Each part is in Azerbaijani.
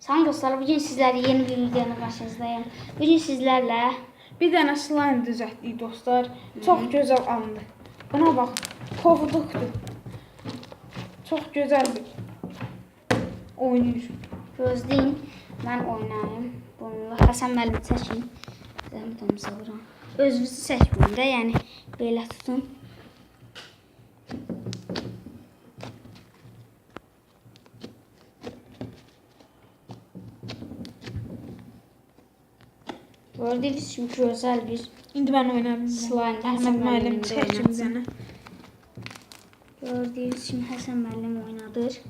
Salam dostlar, bugün sizlerle yeni bir videonun karşınızdayım. Bugün sizlerle bir dənə slime düzəltdik dostlar. Çox gözəl andı. Buna bax, kovduqdur. Çox gözəl bir oynayır. gözləyin, mən oynayayım. Bununla Həsən müəllimi çəkin. Zəhmət olmasa vuram. Özünüzü çəkməyin də, yəni belə tutun. Gördüğünüz gibi güzel bir İndi mən oynayım. slime. Həsən müəllim çəkin bir dənə. Gördüğünüz gibi Həsən müəllim oynadır.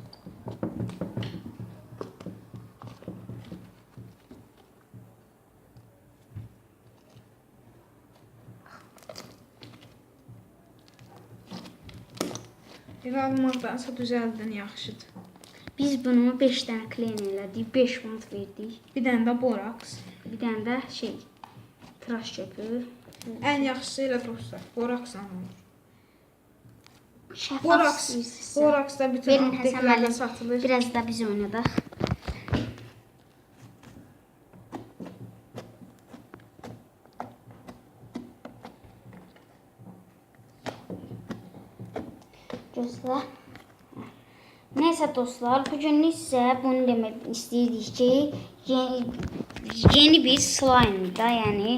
Elə almaqdansa düzəldən yaxşıdır. Biz bunu 5 dənə kleyin elədik, 5 manat verdik. Bir dənə də boraks. Bir dənə də şey, tıraş köpüğü. Ən yaxşısı elə dostlar, boraksla olur. Şəffaf Boraks, istəyirsinizsə. boraks da bütün Verin Həsən apteklərdə müəllim, satılır. biraz da biz oynadaq. Gözlə. Neyse dostlar, bugünlük sizə bunu demək istəyirdik ki, yeni bir slime da, yəni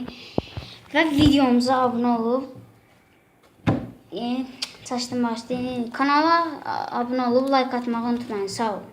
və videomuza abunə olub saçdım başlayın. Kanala abunə olub like atmağı unutmayın. Sağ olun.